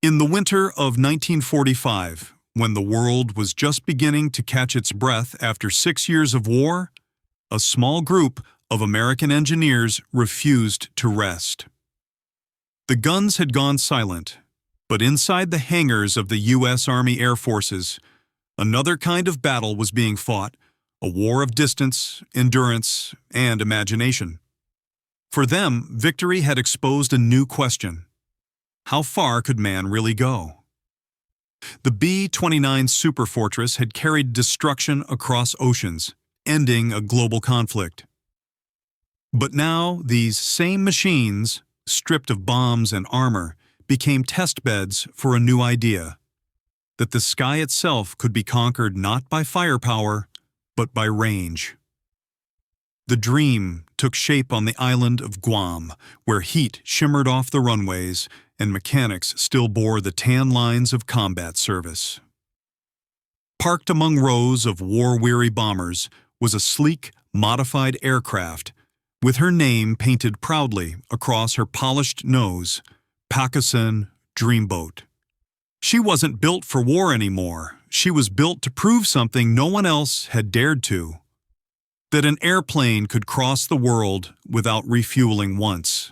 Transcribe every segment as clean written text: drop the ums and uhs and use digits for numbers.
In the winter of 1945, when the world was just beginning to catch its breath after 6 years of war, a small group of American engineers refused to rest. The guns had gone silent, but inside the hangars of the U.S. Army Air Forces, another kind of battle was being fought, a war of distance, endurance, and imagination. For them, victory had exposed a new question. How far could man really go? The B-29 Superfortress had carried destruction across oceans, ending a global conflict. But now these same machines, stripped of bombs and armor, became test beds for a new idea, that the sky itself could be conquered not by firepower, but by range. The dream took shape on the island of Guam, where heat shimmered off the runways and mechanics still bore the tan lines of combat service. Parked among rows of war-weary bombers was a sleek, modified aircraft with her name painted proudly across her polished nose, Pacusan Dreamboat. She wasn't built for war anymore. She was built to prove something no one else had dared to: that an airplane could cross the world without refueling once.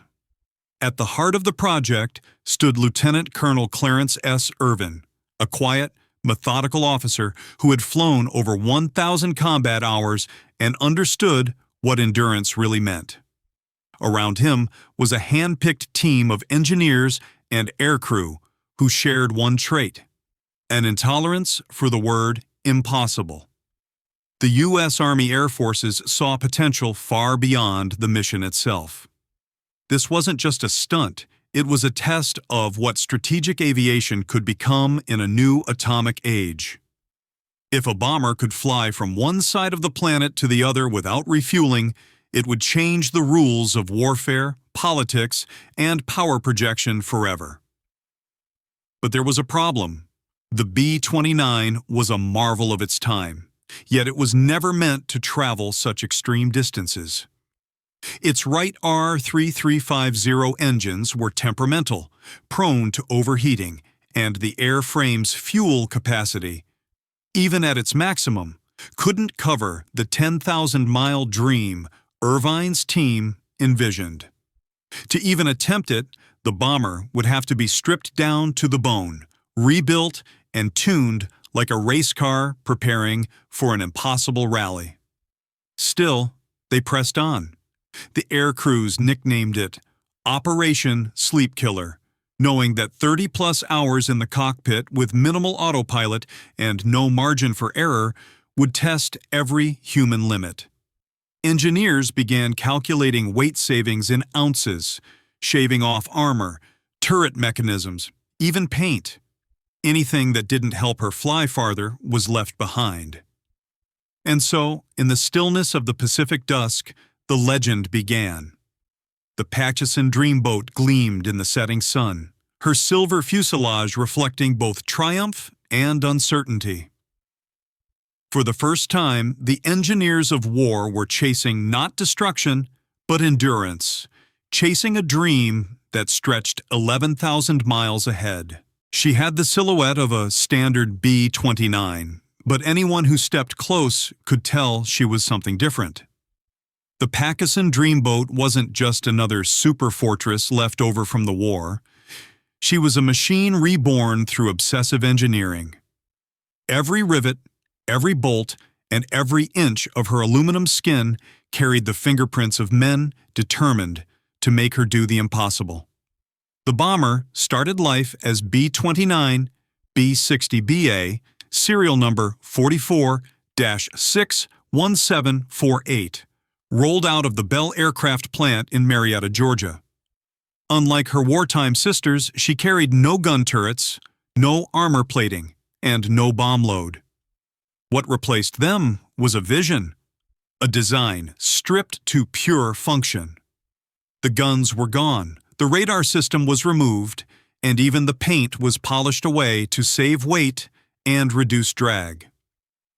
At the heart of the project stood Lieutenant Colonel Clarence S. Irvine, a quiet, methodical officer who had flown over 1,000 combat hours and understood what endurance really meant. Around him was a hand-picked team of engineers and aircrew who shared one trait: an intolerance for the word impossible. The U.S. Army Air Forces saw potential far beyond the mission itself. This wasn't just a stunt, it was a test of what strategic aviation could become in a new atomic age. If a bomber could fly from one side of the planet to the other without refueling, it would change the rules of warfare, politics, and power projection forever. But there was a problem. The B-29 was a marvel of its time, yet it was never meant to travel such extreme distances. Its Wright R3350 engines were temperamental, prone to overheating, and the airframe's fuel capacity, even at its maximum, couldn't cover the 10,000-mile dream Irvine's team envisioned. To even attempt it, the bomber would have to be stripped down to the bone, rebuilt and tuned like a race car preparing for an impossible rally. Still, they pressed on. The air crews nicknamed it Operation Sleep Killer, knowing that 30-plus hours in the cockpit with minimal autopilot and no margin for error would test every human limit. Engineers began calculating weight savings in ounces, shaving off armor, turret mechanisms, even paint. Anything that didn't help her fly farther was left behind. And so, in the stillness of the Pacific dusk, the legend began. The Pacusan Dreamboat gleamed in the setting sun, her silver fuselage reflecting both triumph and uncertainty. For the first time, the engineers of war were chasing not destruction, but endurance, chasing a dream that stretched 11,000 miles ahead. She had the silhouette of a standard B-29, but anyone who stepped close could tell she was something different. The Pacusan Dreamboat wasn't just another superfortress left over from the war. She was a machine reborn through obsessive engineering. Every rivet, every bolt, and every inch of her aluminum skin carried the fingerprints of men determined to make her do the impossible. The bomber started life as B-29 B-60BA, serial number 44-61748. Rolled out of the Bell Aircraft plant in Marietta, Georgia. Unlike her wartime sisters, she carried no gun turrets, no armor plating, and no bomb load. What replaced them was a vision, a design stripped to pure function. The guns were gone, the radar system was removed, and even the paint was polished away to save weight and reduce drag.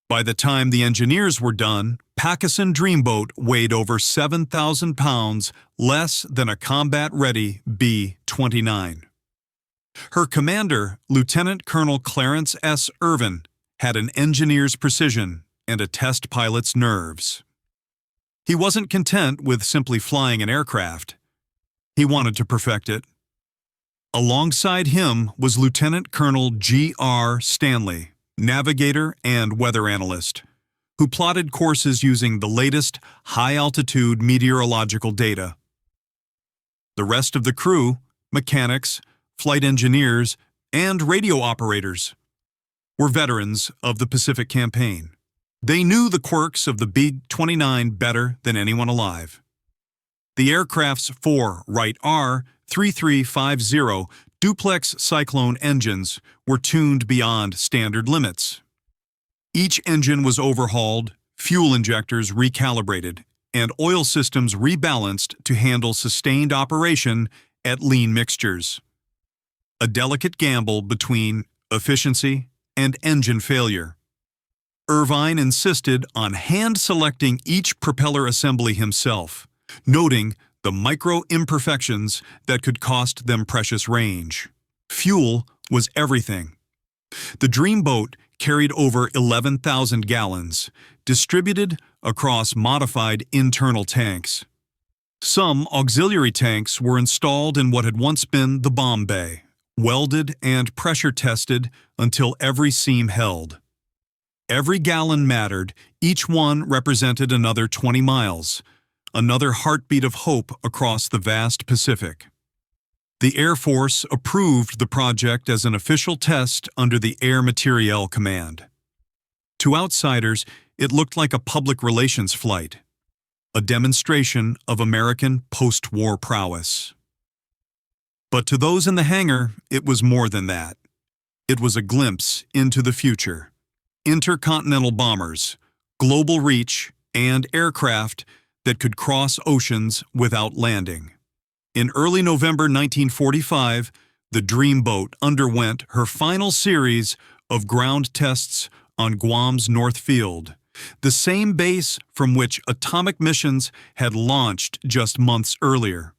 By the time the engineers were done, Pacusan Dreamboat weighed over 7,000 pounds, less than a combat-ready B-29. Her commander, Lieutenant Colonel Clarence S. Irvine, had an engineer's precision and a test pilot's nerves. He wasn't content with simply flying an aircraft. He wanted to perfect it. Alongside him was Lieutenant Colonel G.R. Stanley, navigator and weather analyst, who plotted courses using the latest high-altitude meteorological data. The rest of the crew, mechanics, flight engineers, and radio operators, were veterans of the Pacific Campaign. They knew the quirks of the B-29 better than anyone alive. The aircraft's four Wright-R 3350 duplex Cyclone engines were tuned beyond standard limits. Each engine was overhauled, fuel injectors recalibrated, and oil systems rebalanced to handle sustained operation at lean mixtures. A delicate gamble between efficiency and engine failure. Irvine insisted on hand-selecting each propeller assembly himself, noting the micro-imperfections that could cost them precious range. Fuel was everything. The Dreamboat carried over 11,000 gallons, distributed across modified internal tanks. Some auxiliary tanks were installed in what had once been the bomb bay, welded and pressure-tested until every seam held. Every gallon mattered, each one represented another 20 miles, another heartbeat of hope across the vast Pacific. The Air Force approved the project as an official test under the Air Materiel Command. To outsiders, it looked like a public relations flight, a demonstration of American post-war prowess. But to those in the hangar, it was more than that. It was a glimpse into the future. Intercontinental bombers, global reach, and aircraft that could cross oceans without landing. In early November 1945, the Dreamboat underwent her final series of ground tests on Guam's North Field, the same base from which atomic missions had launched just months earlier.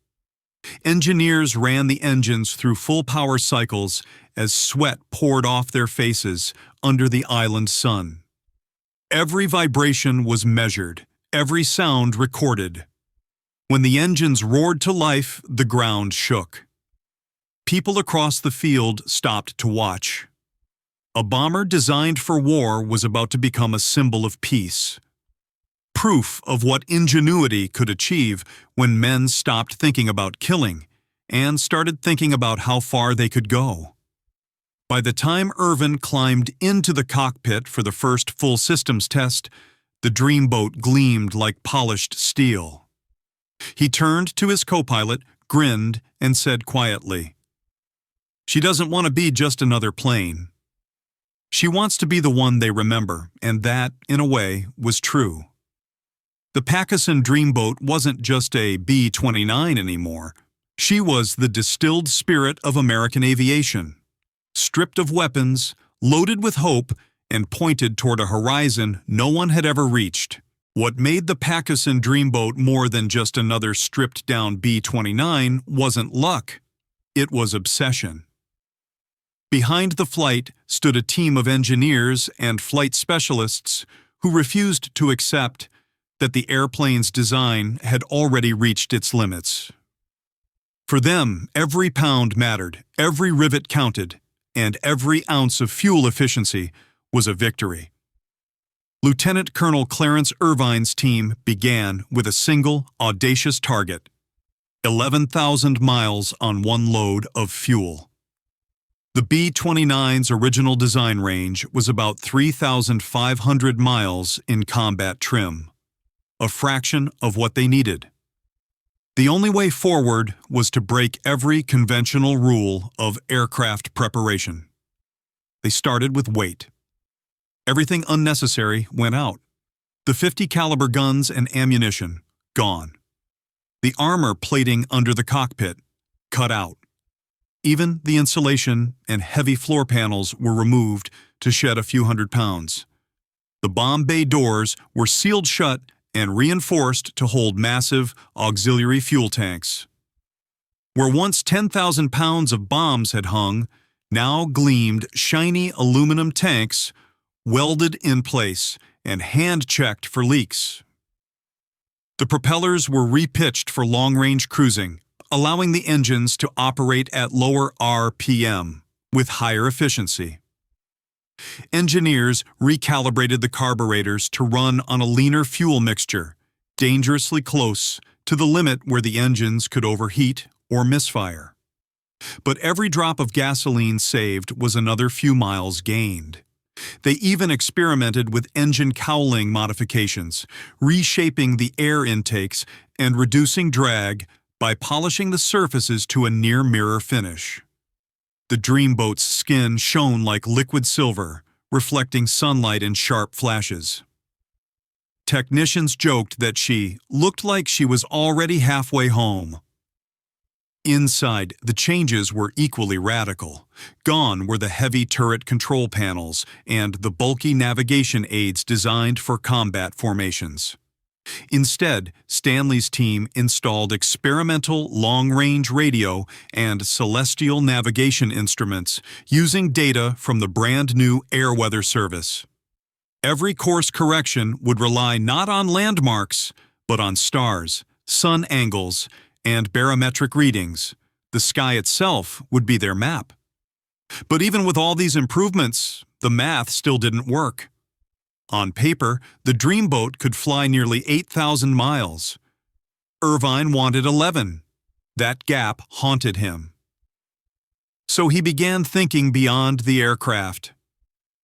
Engineers ran the engines through full power cycles as sweat poured off their faces under the island sun. Every vibration was measured, every sound recorded. When the engines roared to life, the ground shook. People across the field stopped to watch. A bomber designed for war was about to become a symbol of peace. Proof of what ingenuity could achieve when men stopped thinking about killing and started thinking about how far they could go. By the time Irvine climbed into the cockpit for the first full systems test, the Dreamboat gleamed like polished steel. He turned to his co-pilot, grinned, and said quietly, "She doesn't want to be just another plane. She wants to be the one they remember," and that, in a way, was true. The Pacusan Dreamboat wasn't just a B-29 anymore. She was the distilled spirit of American aviation. Stripped of weapons, loaded with hope, and pointed toward a horizon no one had ever reached. What made the Pacusan Dreamboat more than just another stripped-down B-29 wasn't luck. It was obsession. Behind the flight stood a team of engineers and flight specialists who refused to accept that the airplane's design had already reached its limits. For them, every pound mattered, every rivet counted, and every ounce of fuel efficiency was a victory. Lieutenant Colonel Clarence Irvine's team began with a single, audacious target: 11,000 miles on one load of fuel. The B-29's original design range was about 3,500 miles in combat trim, a fraction of what they needed. The only way forward was to break every conventional rule of aircraft preparation. They started with weight. Everything unnecessary went out. The .50 caliber guns and ammunition, gone. The armor plating under the cockpit, cut out. Even the insulation and heavy floor panels were removed to shed a few hundred pounds. The bomb bay doors were sealed shut and reinforced to hold massive auxiliary fuel tanks. Where once 10,000 pounds of bombs had hung, now gleamed shiny aluminum tanks, welded in place and hand-checked for leaks. The propellers were repitched for long-range cruising, allowing the engines to operate at lower RPM with higher efficiency. Engineers recalibrated the carburetors to run on a leaner fuel mixture, dangerously close to the limit where the engines could overheat or misfire. But every drop of gasoline saved was another few miles gained. They even experimented with engine cowling modifications, reshaping the air intakes and reducing drag by polishing the surfaces to a near-mirror finish. The Dreamboat's skin shone like liquid silver, reflecting sunlight in sharp flashes. Technicians joked that she looked like she was already halfway home. Inside, the changes were equally radical. Gone were the heavy turret control panels and the bulky navigation aids designed for combat formations. Instead, Stanley's team installed experimental long-range radio and celestial navigation instruments using data from the brand-new Air Weather Service. Every course correction would rely not on landmarks, but on stars, sun angles, and barometric readings. The sky itself would be their map. But even with all these improvements, the math still didn't work. On paper, the Dreamboat could fly nearly 8,000 miles. Irvine wanted 11. That gap haunted him. So he began thinking beyond the aircraft.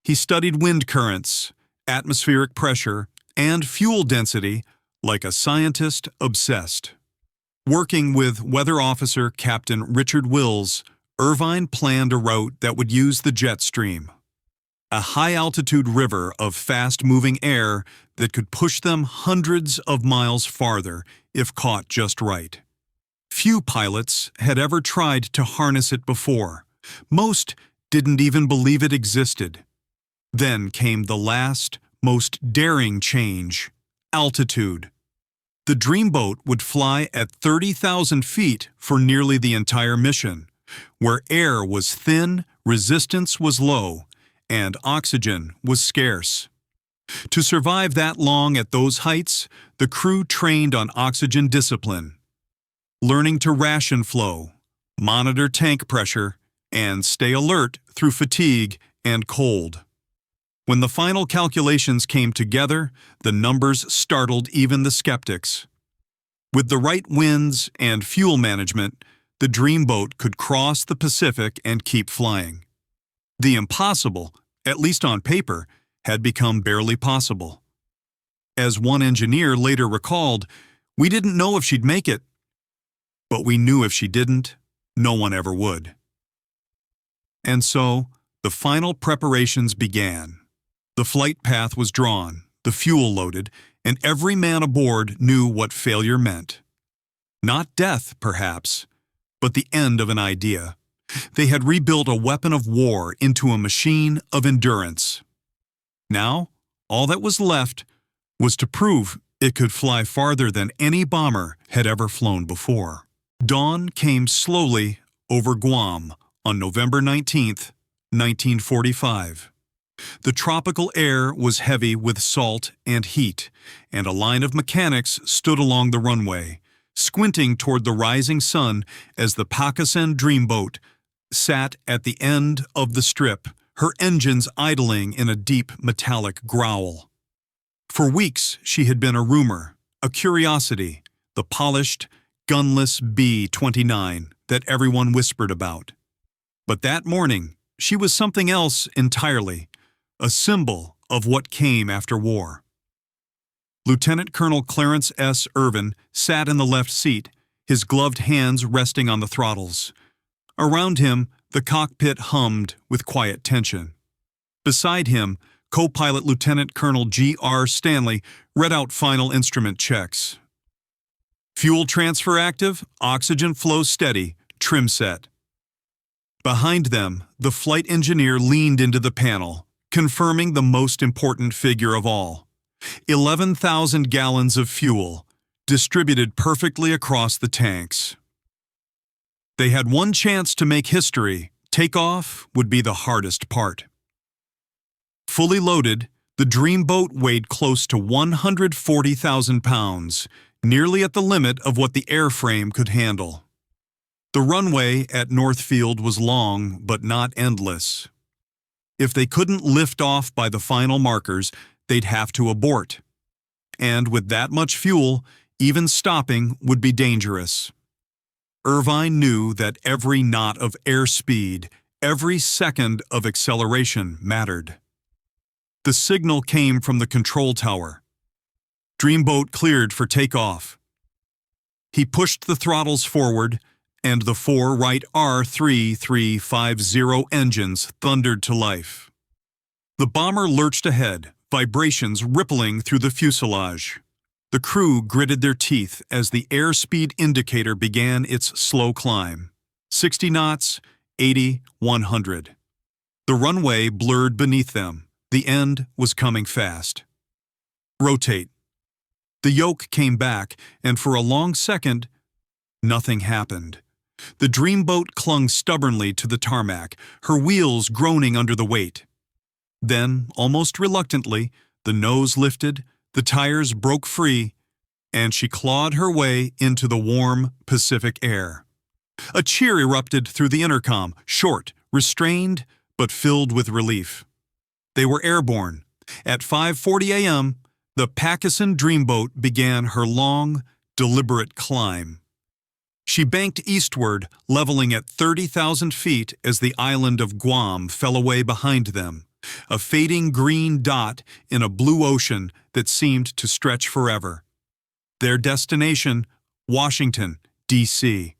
He studied wind currents, atmospheric pressure, and fuel density like a scientist obsessed. Working with Weather Officer Captain Richard Wills, Irvine planned a route that would use the jet stream, a high-altitude river of fast-moving air that could push them hundreds of miles farther if caught just right. Few pilots had ever tried to harness it before. Most didn't even believe it existed. Then came the last, most daring change: altitude. The Dreamboat would fly at 30,000 feet for nearly the entire mission, where air was thin, resistance was low, and oxygen was scarce. To survive that long at those heights, the crew trained on oxygen discipline, learning to ration flow, monitor tank pressure, and stay alert through fatigue and cold. When the final calculations came together, the numbers startled even the skeptics. With the right winds and fuel management, the Dreamboat could cross the Pacific and keep flying. The impossible, at least on paper, had become barely possible. As one engineer later recalled, "We didn't know if she'd make it, but we knew if she didn't, no one ever would." And so, the final preparations began. The flight path was drawn, the fuel loaded, and every man aboard knew what failure meant. Not death, perhaps, but the end of an idea. They had rebuilt a weapon of war into a machine of endurance. Now, all that was left was to prove it could fly farther than any bomber had ever flown before. Dawn came slowly over Guam on November 19th, 1945. The tropical air was heavy with salt and heat, and a line of mechanics stood along the runway, squinting toward the rising sun as the Pacusan Dreamboat sat at the end of the strip, her engines idling in a deep metallic growl. For weeks she had been a rumor, a curiosity, the polished, gunless B-29 that everyone whispered about. But that morning, she was something else entirely, a symbol of what came after war. Lieutenant Colonel Clarence S. Irvine sat in the left seat, his gloved hands resting on the throttles. Around him, the cockpit hummed with quiet tension. Beside him, co-pilot Lieutenant Colonel G.R. Stanley read out final instrument checks. Fuel transfer active, oxygen flow steady, trim set. Behind them, the flight engineer leaned into the panel, confirming the most important figure of all: 11,000 gallons of fuel, distributed perfectly across the tanks. They had one chance to make history. Takeoff would be the hardest part. Fully loaded, the Dreamboat weighed close to 140,000 pounds, nearly at the limit of what the airframe could handle. The runway at Northfield was long, but not endless. If they couldn't lift off by the final markers, they'd have to abort. And with that much fuel, even stopping would be dangerous. Irvine knew that every knot of airspeed, every second of acceleration mattered. The signal came from the control tower. Dreamboat cleared for takeoff. He pushed the throttles forward, and the four Wright R3350 engines thundered to life. The bomber lurched ahead, vibrations rippling through the fuselage. The crew gritted their teeth as the airspeed indicator began its slow climb. 60 knots, 80, 100. The runway blurred beneath them. The end was coming fast. Rotate. The yoke came back, and for a long second, nothing happened. The Dreamboat clung stubbornly to the tarmac, her wheels groaning under the weight. Then, almost reluctantly, the nose lifted, the tires broke free, and she clawed her way into the warm Pacific air. A cheer erupted through the intercom, short, restrained, but filled with relief. They were airborne. At 5:40 a.m., the Pacusan Dreamboat began her long, deliberate climb. She banked eastward, leveling at 30,000 feet as the island of Guam fell away behind them, a fading green dot in a blue ocean that seemed to stretch forever. Their destination, Washington, D.C.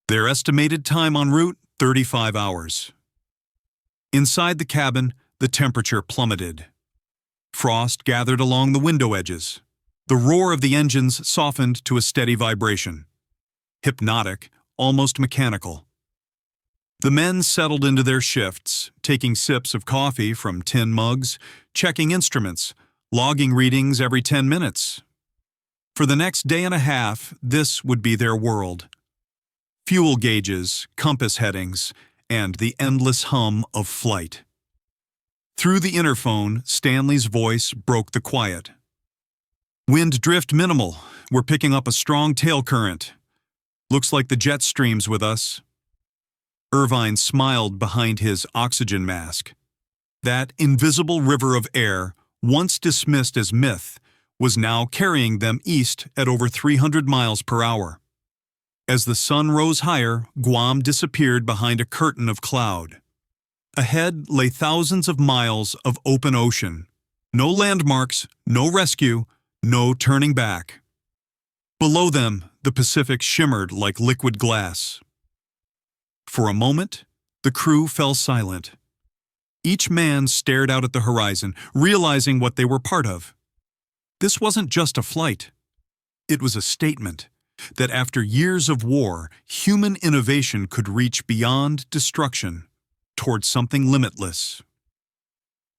Their estimated time en route, 35 hours. Inside the cabin, the temperature plummeted. Frost gathered along the window edges. The roar of the engines softened to a steady vibration. Hypnotic, almost mechanical. The men settled into their shifts, taking sips of coffee from tin mugs, checking instruments, logging readings every 10 minutes. For the next day and a half, this would be their world. Fuel gauges, compass headings, and the endless hum of flight. Through the interphone, Stanley's voice broke the quiet. Wind drift minimal. We're picking up a strong tail current. Looks like the jet stream's with us. Irvine smiled behind his oxygen mask. That invisible river of air, once dismissed as myth, was now carrying them east at over 300 miles per hour. As the sun rose higher, Guam disappeared behind a curtain of cloud. Ahead lay thousands of miles of open ocean. No landmarks, no rescue, no turning back. Below them, the Pacific shimmered like liquid glass. For a moment, the crew fell silent. Each man stared out at the horizon, realizing what they were part of. This wasn't just a flight. It was a statement that after years of war, human innovation could reach beyond destruction towards something limitless.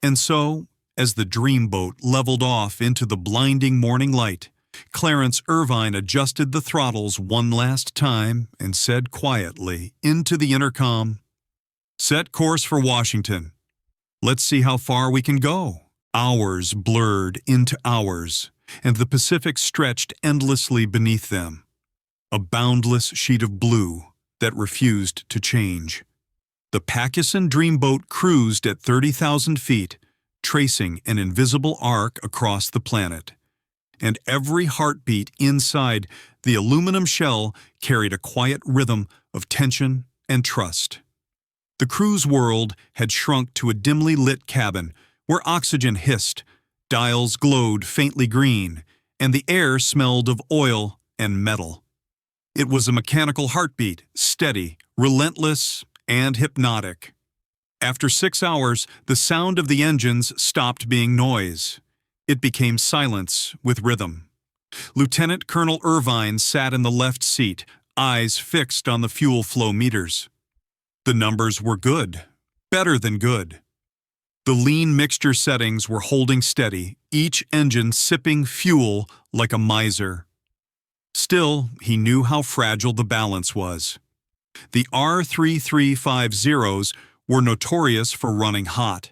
And so, as the Dreamboat leveled off into the blinding morning light, Clarence Irvine adjusted the throttles one last time and said quietly into the intercom, "Set course for Washington. Let's see how far we can go." Hours blurred into hours, and the Pacific stretched endlessly beneath them, a boundless sheet of blue that refused to change. The Pacusan Dreamboat cruised at 30,000 feet, tracing an invisible arc across the planet. And every heartbeat inside the aluminum shell carried a quiet rhythm of tension and trust. The crew's world had shrunk to a dimly lit cabin where oxygen hissed, dials glowed faintly green, and the air smelled of oil and metal. It was a mechanical heartbeat, steady, relentless, and hypnotic. After 6 hours, the sound of the engines stopped being noise. It became silence with rhythm. Lieutenant Colonel Irvine sat in the left seat, eyes fixed on the fuel flow meters. The numbers were good, better than good. The lean mixture settings were holding steady, each engine sipping fuel like a miser. Still, he knew how fragile the balance was. The R-3350s were notorious for running hot,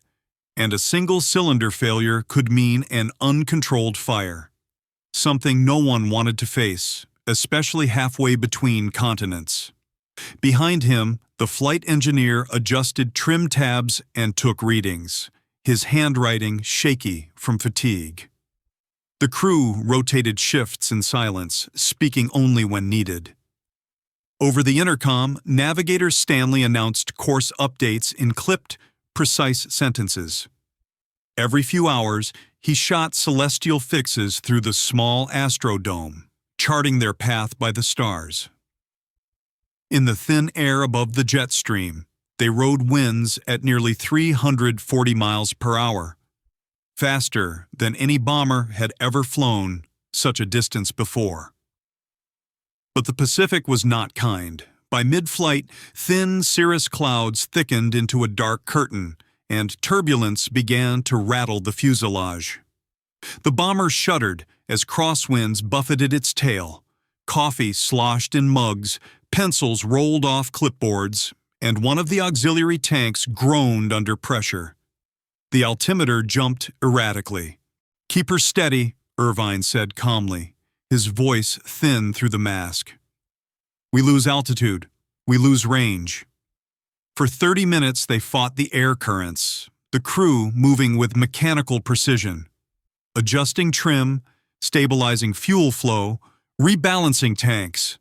and a single cylinder failure could mean an uncontrolled fire, something no one wanted to face, especially halfway between continents. Behind him, the flight engineer adjusted trim tabs and took readings, his handwriting shaky from fatigue. The crew rotated shifts in silence, speaking only when needed. Over the intercom, Navigator Stanley announced course updates in clipped, precise sentences. Every few hours, he shot celestial fixes through the small astrodome, charting their path by the stars. In the thin air above the jet stream, they rode winds at nearly 340 miles per hour, faster than any bomber had ever flown such a distance before. But the Pacific was not kind. By mid-flight, thin cirrus clouds thickened into a dark curtain, and turbulence began to rattle the fuselage. The bomber shuddered as crosswinds buffeted its tail. Coffee sloshed in mugs, pencils rolled off clipboards, and one of the auxiliary tanks groaned under pressure. The altimeter jumped erratically. "Keep her steady," Irvine said calmly, his voice thin through the mask. "We lose altitude. We lose range." For 30 minutes they fought the air currents, the crew moving with mechanical precision, adjusting trim, stabilizing fuel flow, rebalancing tanks.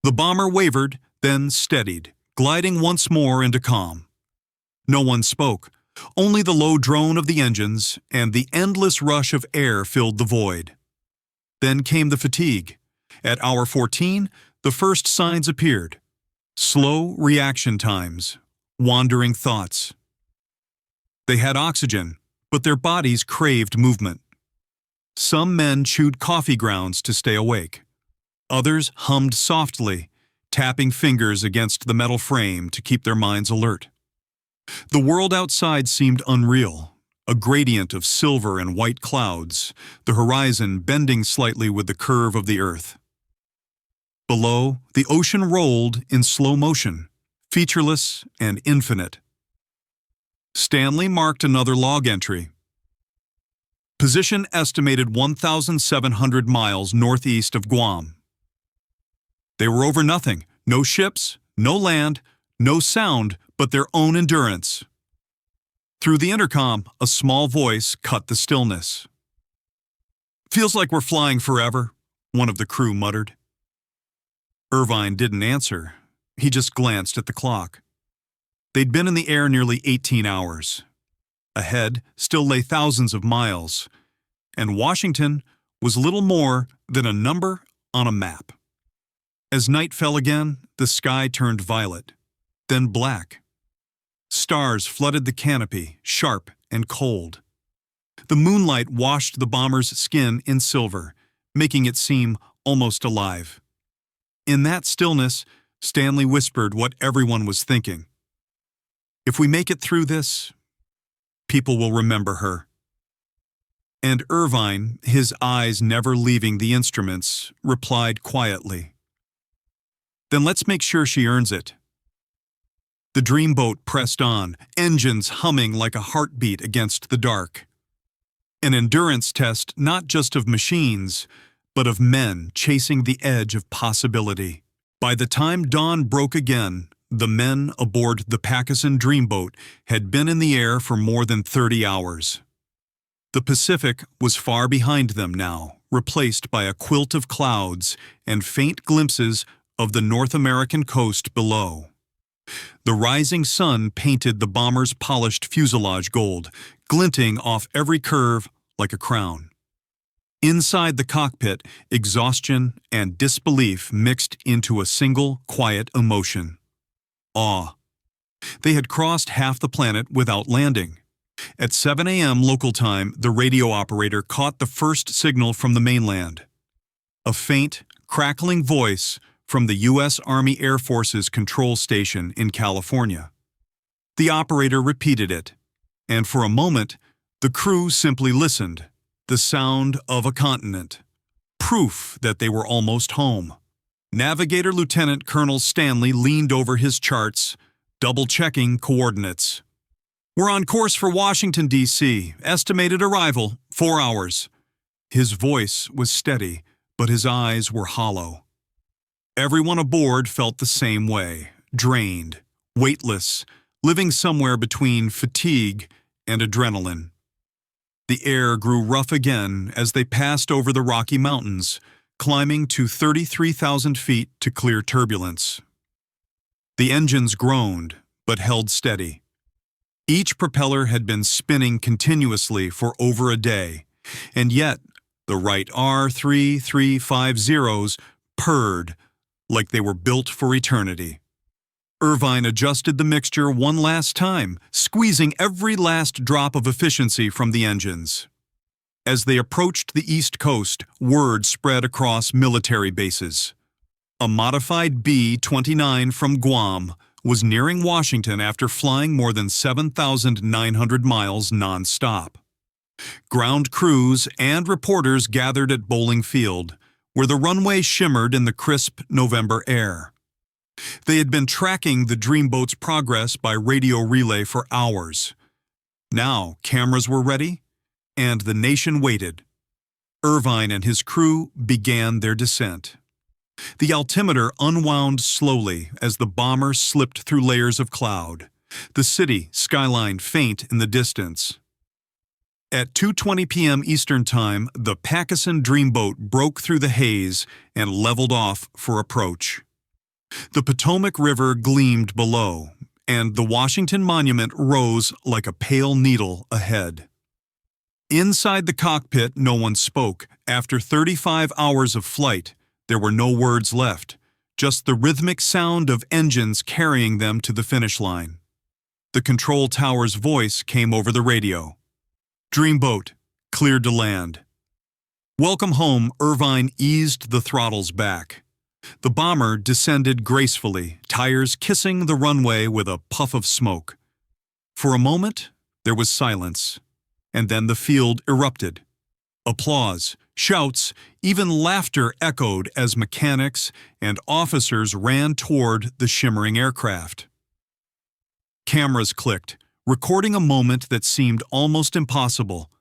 The bomber wavered, then steadied, gliding once more into calm. No one spoke. Only the low drone of the engines and the endless rush of air filled the void. Then came the fatigue. At hour 14, the first signs appeared. Slow reaction times, wandering thoughts. They had oxygen, but their bodies craved movement. Some men chewed coffee grounds to stay awake. Others hummed softly, tapping fingers against the metal frame to keep their minds alert. The world outside seemed unreal, a gradient of silver and white clouds, the horizon bending slightly with the curve of the earth. Below, the ocean rolled in slow motion, featureless and infinite. Stanley marked another log entry. Position estimated 1,700 miles northeast of Guam. They were over nothing, no ships, no land, no sound but their own endurance. Through the intercom, a small voice cut the stillness. "Feels like we're flying forever," one of the crew muttered. Irvine didn't answer. He just glanced at the clock. They'd been in the air nearly 18 hours. Ahead still lay thousands of miles, and Washington was little more than a number on a map. As night fell again, the sky turned violet, then black. Stars flooded the canopy, sharp and cold. The moonlight washed the bomber's skin in silver, making it seem almost alive. In that stillness, Stanley whispered what everyone was thinking. "If we make it through this, people will remember her." And Irvine, his eyes never leaving the instruments, replied quietly, "Then let's make sure she earns it." The Dreamboat pressed on, engines humming like a heartbeat against the dark. An endurance test not just of machines, but of men chasing the edge of possibility. By the time dawn broke again, the men aboard the Pacusan Dreamboat had been in the air for more than 30 hours. The Pacific was far behind them now, replaced by a quilt of clouds and faint glimpses of the North American coast below. The rising sun painted the bomber's polished fuselage gold, glinting off every curve like a crown. Inside the cockpit, exhaustion and disbelief mixed into a single, quiet emotion: awe. They had crossed half the planet without landing. At 7 a.m. local time, the radio operator caught the first signal from the mainland. A faint, crackling voice from the U.S. Army Air Force's control station in California. The operator repeated it, and for a moment, the crew simply listened. The sound of a continent. Proof that they were almost home. Navigator Lieutenant Colonel Stanley leaned over his charts, double-checking coordinates. "We're on course for Washington, D.C. Estimated arrival, 4 hours." His voice was steady, but his eyes were hollow. Everyone aboard felt the same way, drained, weightless, living somewhere between fatigue and adrenaline. The air grew rough again as they passed over the Rocky Mountains, climbing to 33,000 feet to clear turbulence. The engines groaned, but held steady. Each propeller had been spinning continuously for over a day, and yet the Wright R-3350s purred like they were built for eternity. Irvine adjusted the mixture one last time, squeezing every last drop of efficiency from the engines. As they approached the East Coast, word spread across military bases. A modified B-29 from Guam was nearing Washington after flying more than 7,900 miles nonstop. Ground crews and reporters gathered at Bowling Field, where the runway shimmered in the crisp November air. They had been tracking the Dreamboat's progress by radio relay for hours. Now cameras were ready, and the nation waited. Irvine and his crew began their descent. The altimeter unwound slowly as the bomber slipped through layers of cloud, the city skyline faint in the distance. At 2:20 p.m. Eastern Time, the Pacusan Dreamboat broke through the haze and leveled off for approach. The Potomac River gleamed below, and the Washington Monument rose like a pale needle ahead. Inside the cockpit, no one spoke. After 35 hours of flight, there were no words left, just the rhythmic sound of engines carrying them to the finish line. The control tower's voice came over the radio. "Dreamboat, cleared to land." Welcome home, Irvine eased the throttles back. The bomber descended gracefully, tires kissing the runway with a puff of smoke. For a moment, there was silence, and then the field erupted. Applause, shouts, even laughter echoed as mechanics and officers ran toward the shimmering aircraft. Cameras clicked, recording a moment that seemed almost impossible.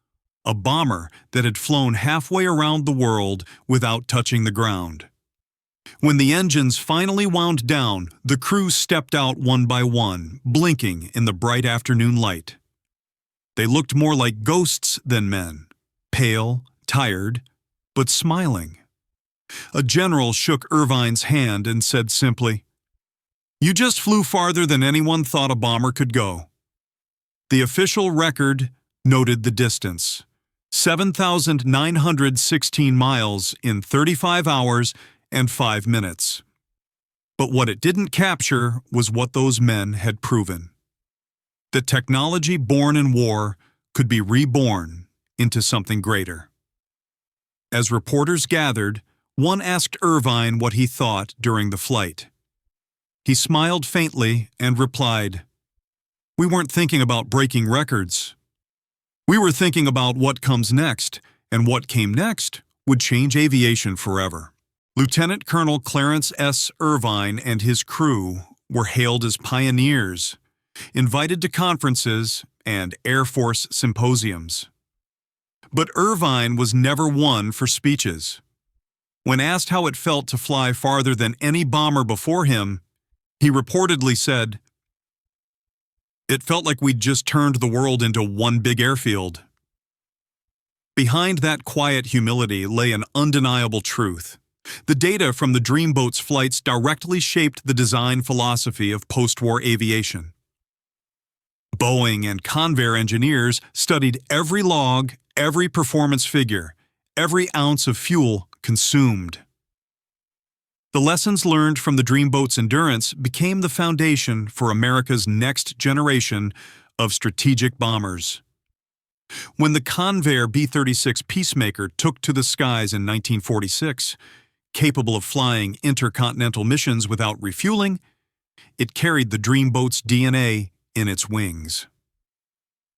A bomber that had flown halfway around the world without touching the ground. When the engines finally wound down, the crew stepped out one by one, blinking in the bright afternoon light. They looked more like ghosts than men, pale, tired, but smiling. A general shook Irvine's hand and said simply, "You just flew farther than anyone thought a bomber could go." The official record noted the distance, 7,916 miles in 35 hours and 5 minutes. But what it didn't capture was what those men had proven. That technology born in war could be reborn into something greater. As reporters gathered, one asked Irvine what he thought during the flight. He smiled faintly and replied, "We weren't thinking about breaking records. We were thinking about what comes next, and what came next would change aviation forever." Lieutenant Colonel Clarence S. Irvine and his crew were hailed as pioneers, invited to conferences and Air Force symposiums. But Irvine was never one for speeches. When asked how it felt to fly farther than any bomber before him, he reportedly said, "It felt like we'd just turned the world into one big airfield." Behind that quiet humility lay an undeniable truth. The data from the Dreamboat's flights directly shaped the design philosophy of post-war aviation. Boeing and Convair engineers studied every log, every performance figure, every ounce of fuel consumed. The lessons learned from the Dreamboat's endurance became the foundation for America's next generation of strategic bombers. When the Convair B-36 Peacemaker took to the skies in 1946, capable of flying intercontinental missions without refueling, it carried the Dreamboat's DNA in its wings.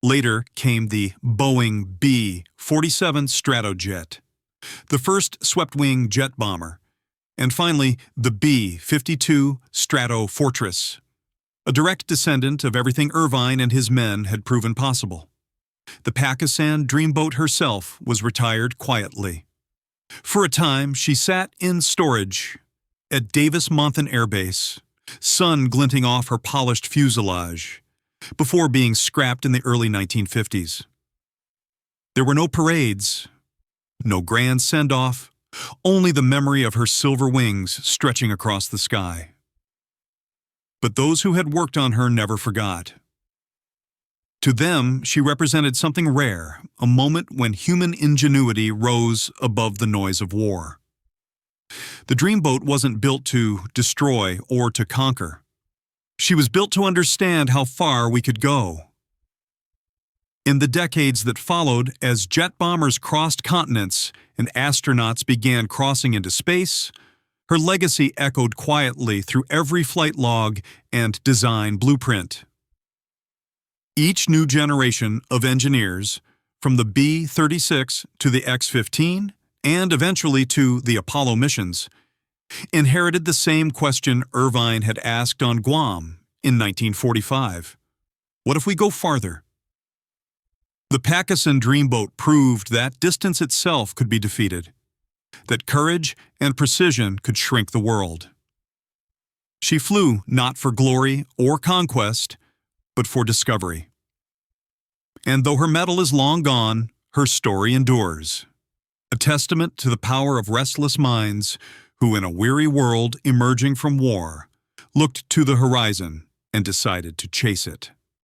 Later came the Boeing B-47 Stratojet, the first swept-wing jet bomber, And finally, the B-52 Superfortress, a direct descendant of everything Irvine and his men had proven possible. The Pacusan Dreamboat herself was retired quietly. For a time, she sat in storage at Davis-Monthan Air Base, sun glinting off her polished fuselage, before being scrapped in the early 1950s. There were no parades, no grand send-off, only the memory of her silver wings stretching across the sky. But those who had worked on her never forgot. To them, she represented something rare, a moment when human ingenuity rose above the noise of war. The Dreamboat wasn't built to destroy or to conquer. She was built to understand how far we could go. In the decades that followed, as jet bombers crossed continents and astronauts began crossing into space, her legacy echoed quietly through every flight log and design blueprint. Each new generation of engineers, from the B-36 to the X-15 and eventually to the Apollo missions, inherited the same question Irvine had asked on Guam in 1945. What if we go farther? The Pacusan Dreamboat proved that distance itself could be defeated, that courage and precision could shrink the world. She flew not for glory or conquest, but for discovery. And though her medal is long gone, her story endures, a testament to the power of restless minds who, in a weary world emerging from war, looked to the horizon and decided to chase it.